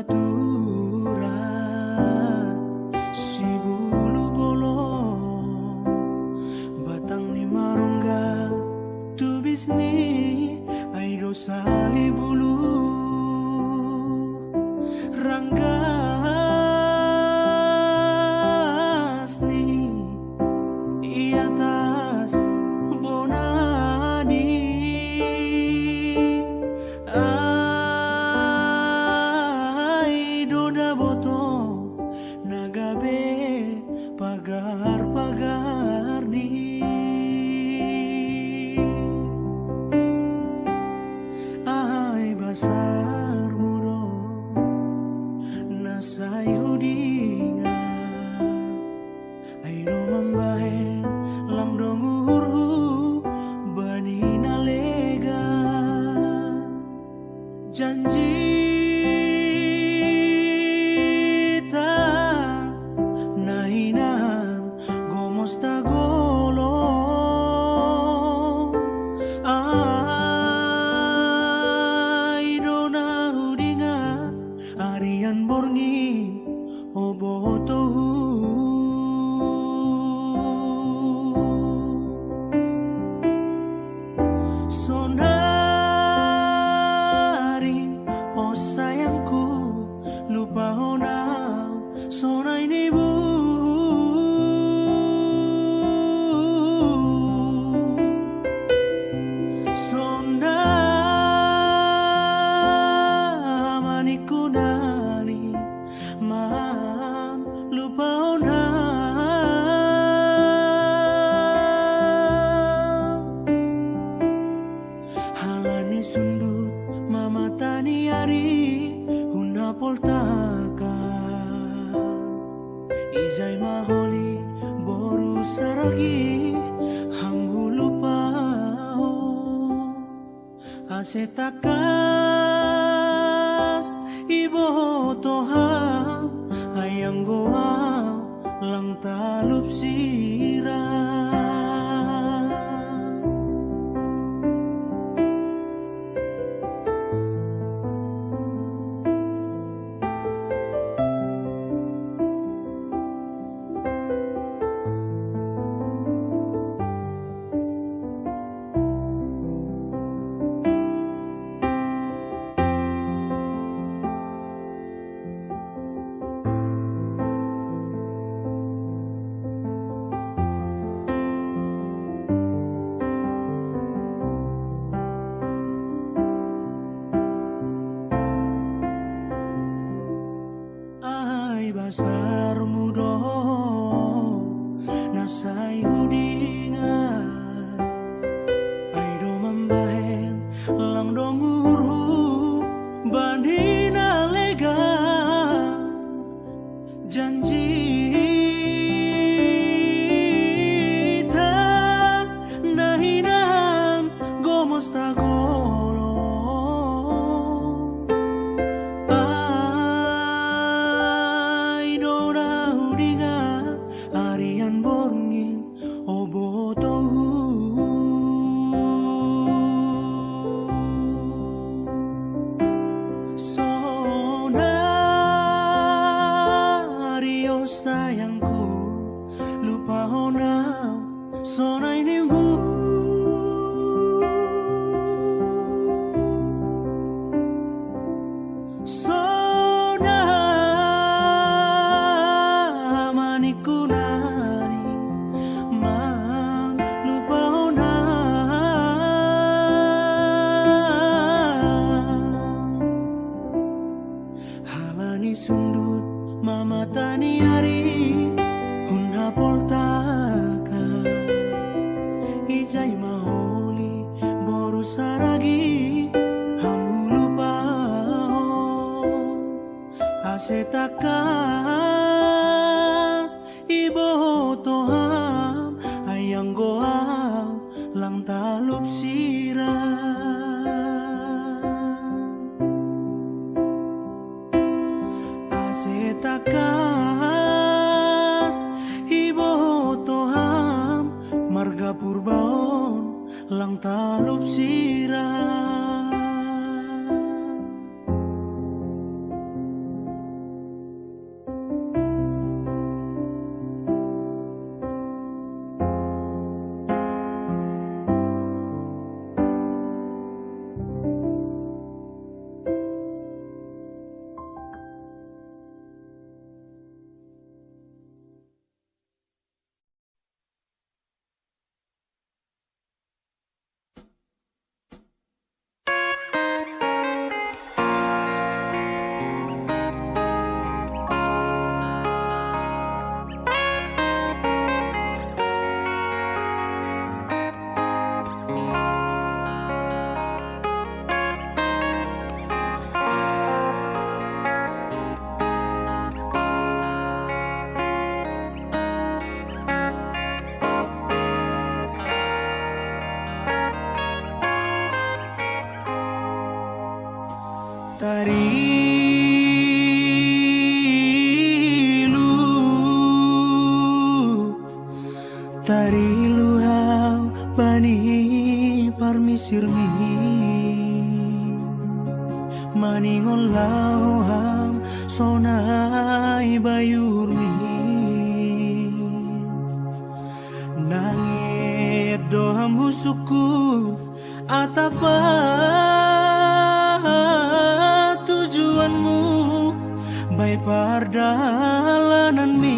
batura si bulu bolong batang ni marungga tu bisni ai dosali bulu ranggas ni i atas bonani ai doda boto nagabe pagar-pagar ni ai basar mudo nasai hudinga ai no mambahen lang dongurhu bani nalega janji ta nahinan gomosta golo ai dona hudinga arian borngin obotohu sonari oh sayangku lupa honau sonai nibu sonda manikunani man lupa honau halani sundut mama tani ari huna poltakan izai maholi boru saragi hambu lupa asetakas ibo toham ayang goa lang talup sirah basar mudo nasai hudingan ai do mambahen lang dongurhu bandina lega janji ta nahinan gomosta golo arian borngin obotohu sonari oh sayangku lupa honau sonai nimbu manikunani man lupa honau halani sundut mama tani ari huna poltaka ijai maholi boru saragi hamu lupa asetakas ibo toham ayang goam lang talup sirah asetakas ibo toham marga purbaon lang talup sirah Tarilu, tarilu hau bani parmisirmi, maningon lau ham sonai bayurmi, nangit doham husuku atapa tujuanmu baik pardalanan mi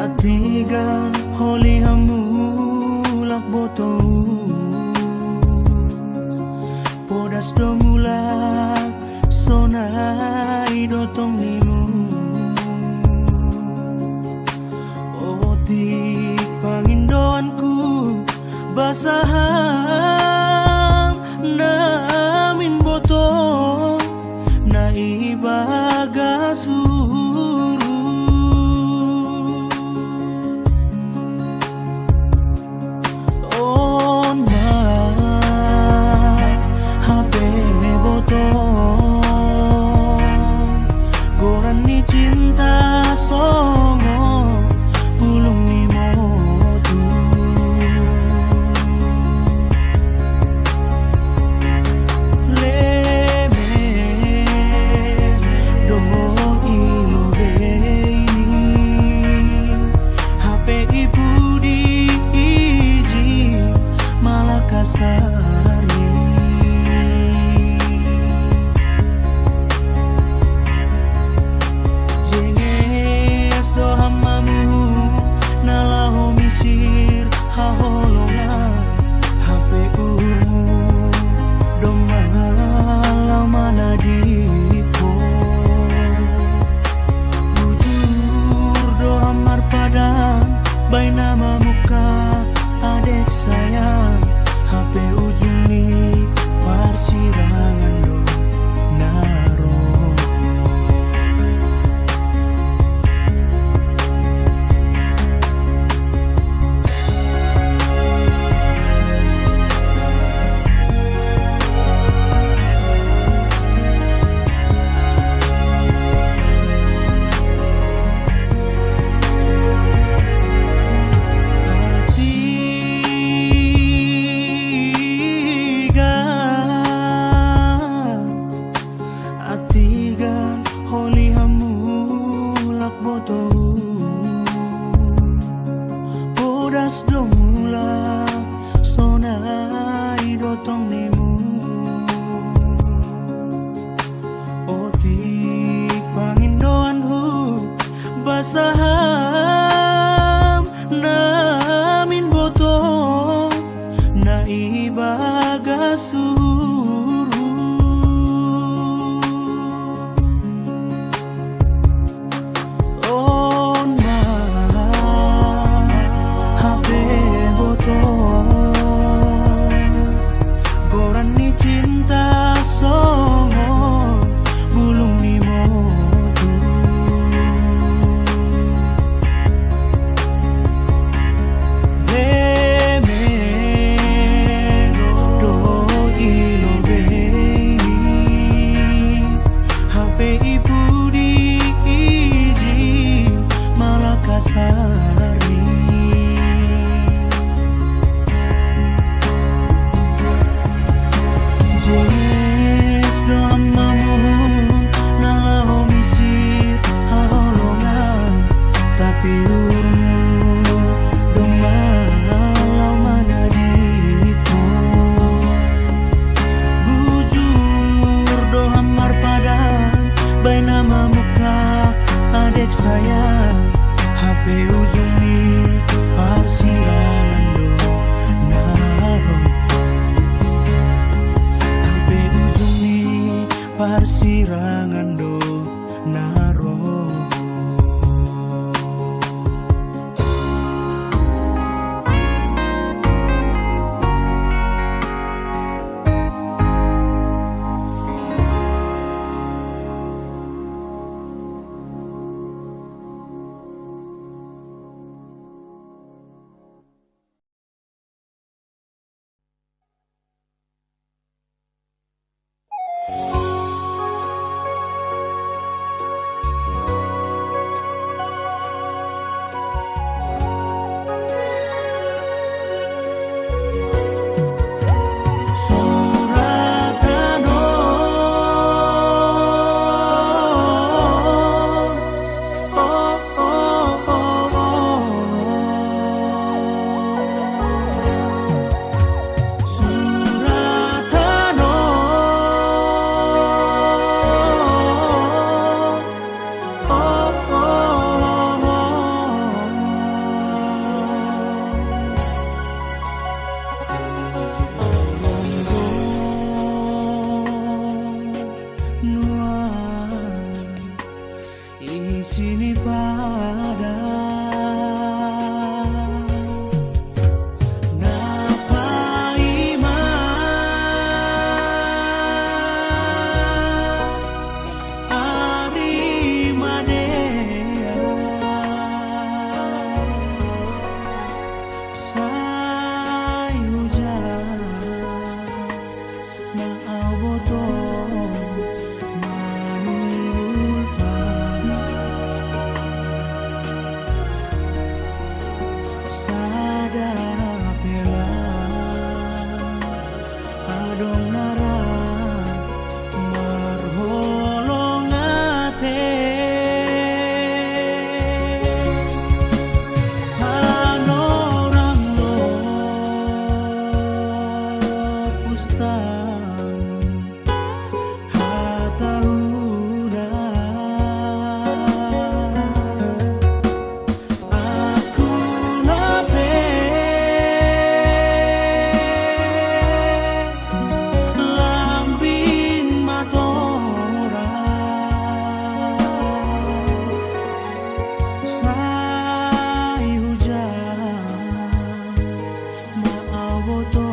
atigan holi hamu lak boto podas do mulak sonai dotong nimu otik pangindoanku basahang namin boto na ibaga suru on na HP boto goran ni cinta songo pulung ni modu lemes do ilo beini HP ibu di iji malah kasari jenges do hamamu nalaho misir haholongan HP urmu do malah mana diko bujur do hamar padan bay nama muka adek sayang HP ujung ni parsirangan do naro atigan holi hamu lak boto podas do mulak sonai dotong nimu otik pangindoanhu basaham namin boto na ibaga suru on na HP boto goran ni cinta songo bulung ni modu lemes do ilo beini HP ibu di iji malah kasari jenges do hamamu nalaho misir haholongan tapi urmu do malah mana diko bujur do hamar padan bay nama muka adek sayang HP ujung ni parsirangan do naro HP ujung ni parsirangan do naro datang hatauna aku nape lambin matora sai hujan maawoto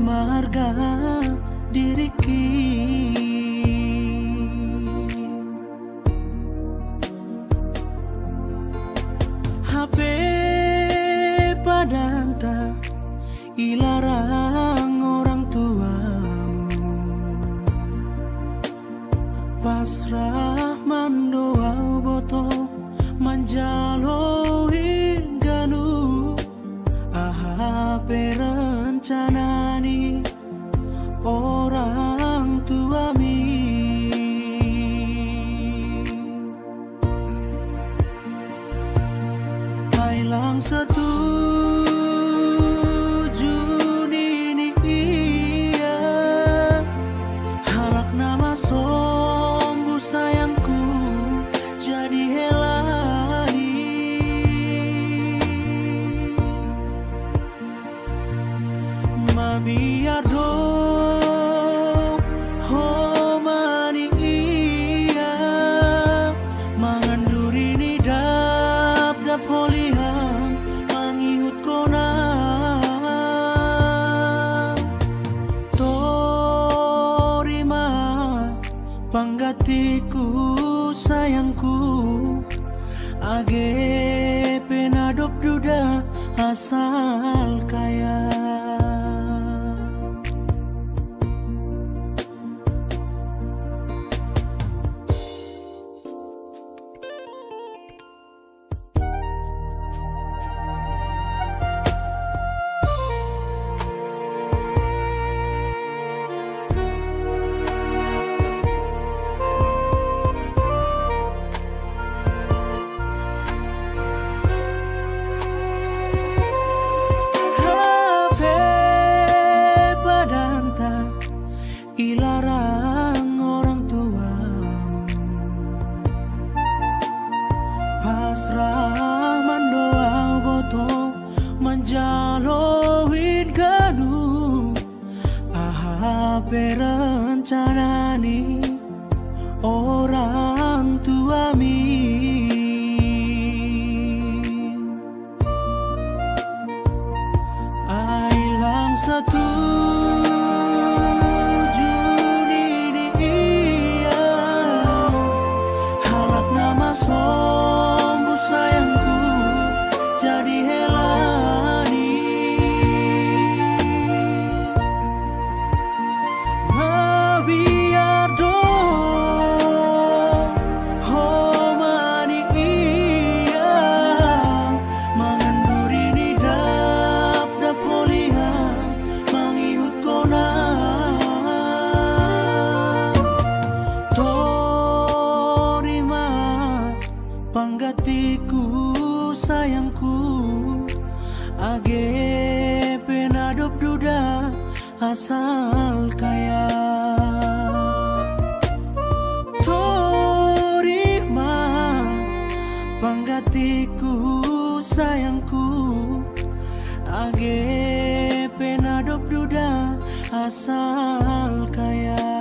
marga diriki HP padanta ilarang orang tuamu pasrah mandoau boto manjaloin ganu HP rencanani orang tuami Hailang setuju nini iya halak nama sombu sayangku jadi helani ma biar dong homani iya manganduri ni dap holihan mangihut kona torima panggatiku sayangku age penadop duda asal kaya ilarang orang tuamu pasrah mandoau boto manjaloin ganu HP rencanani orang tuami ailang satu sombu sayangku jadi helani biar dong homani iya manganduri ni dap holihan mangihut kona panggatiku sayangku age penadop duda asal kaya torima panggatiku sayangku age penadop duda asal kaya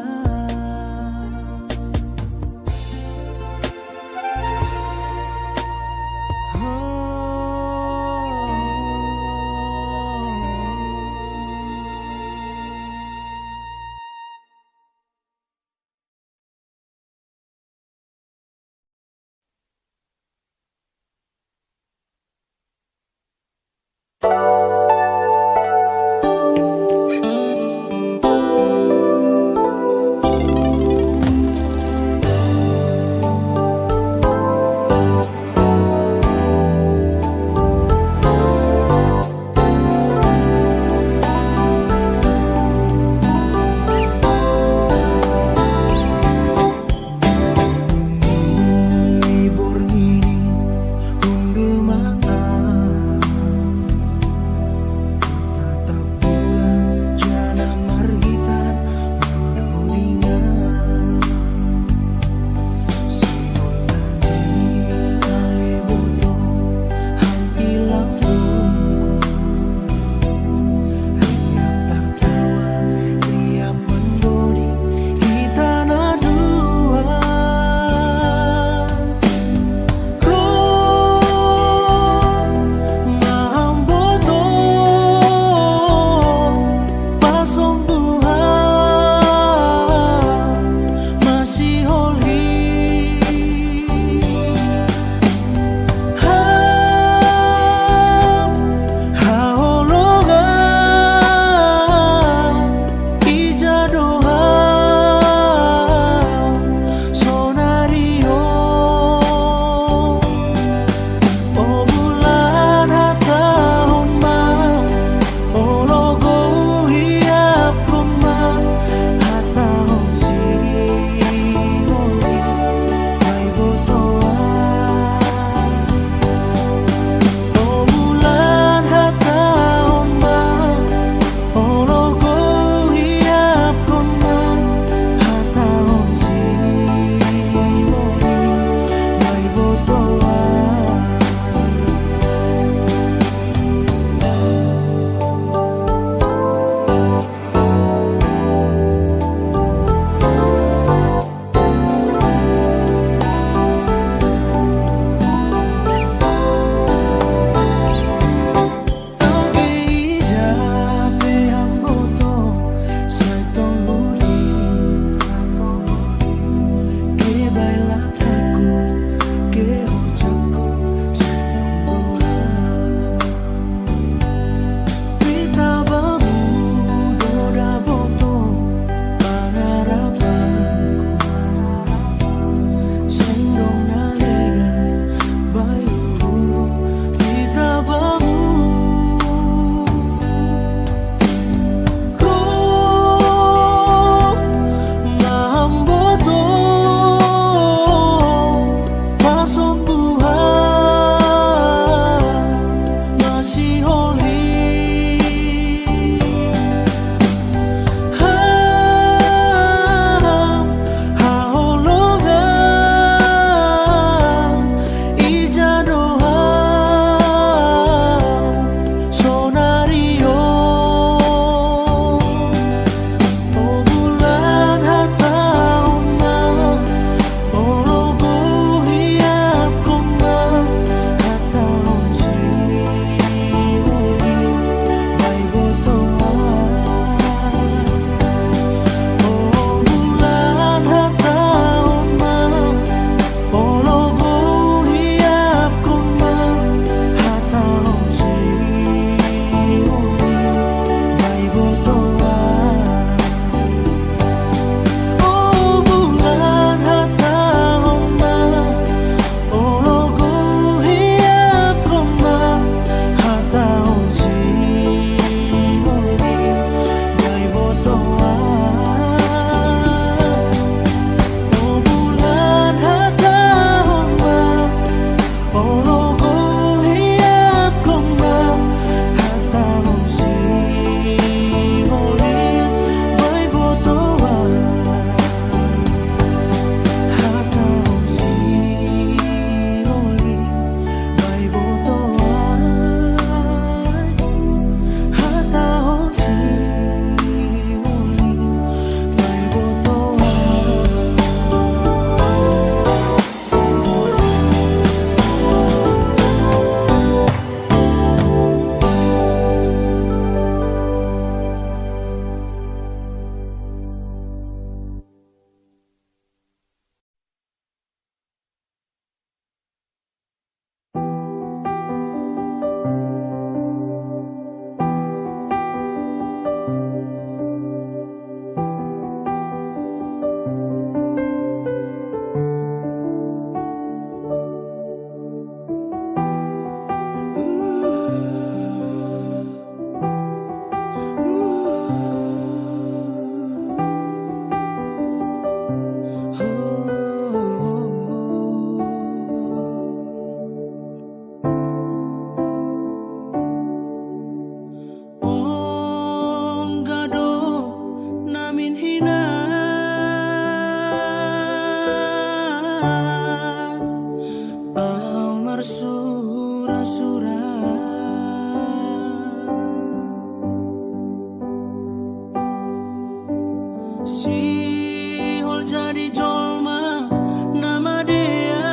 Si hol jadi jolma nama dia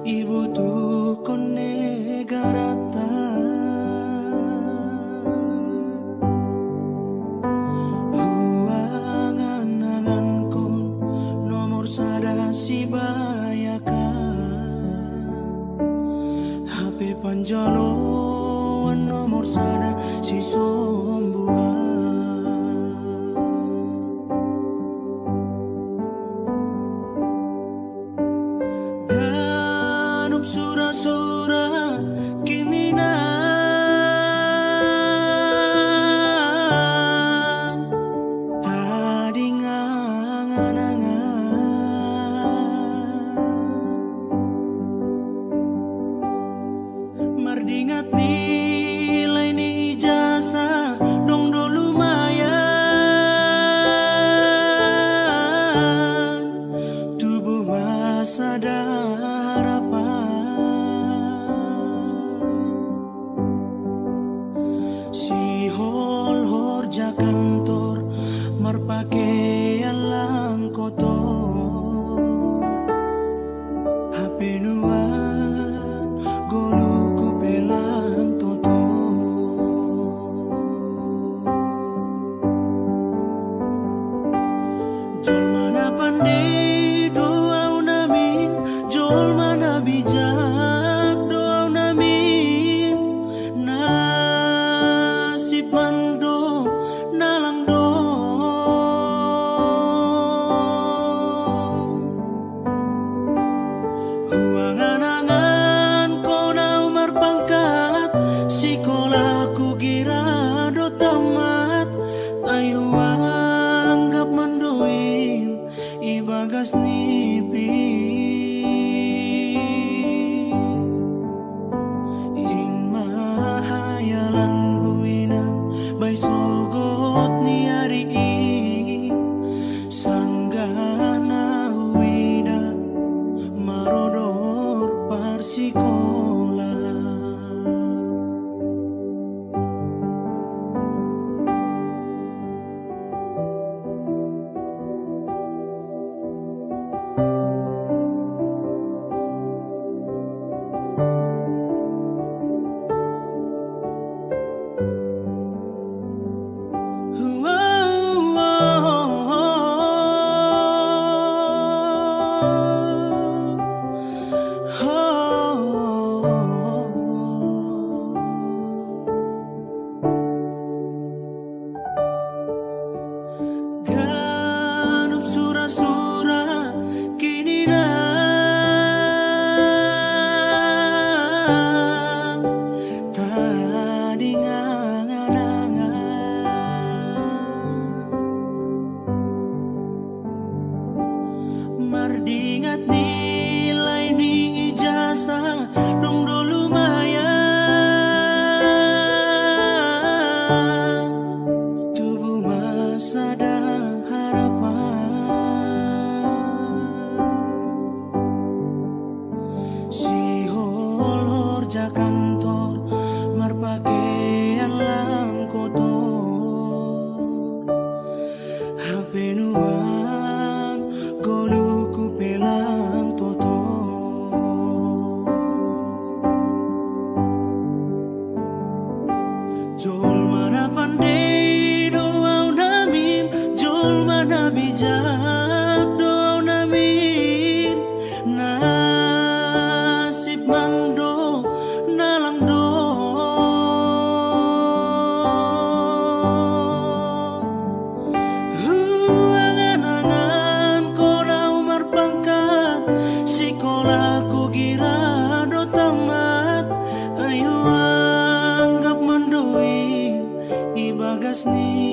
ibu tu kone garata huangan kon nomor sada si bayakan HP panjaloan nomor sada si sombuan ganup sura-sura kini na tadi ngangan-angan mardingat nilai ni ijazah dong do lumayan tubuh masa ada harapan si hol ja kantor marpakaian lang kotor HP nuan goluku pelang toto jol mana pandai doa namin jol mana bijak doa namin nasib mando nalang do huangan-angan ko na umar pangkat sekolahku gira do tamat ayo anggap mandoin ibagas nipi ing mahayalan buinang bay sogot ni ari sanggana wida marodor parsikola ganup sura-sura kini na tadi ngangan-angan mardingat nilai ni ijazah dong do lumayan tubuh masa ada si hol ja kantor marpakaian lang kotor HP nuan goluku pelang toto jol mana pandai doa namin jol mana bijak doa namin nasib mando nalang do huangan-angan ko na umar pangkat sekolahku gira do tamat ayo anggap mandoin ibagas ni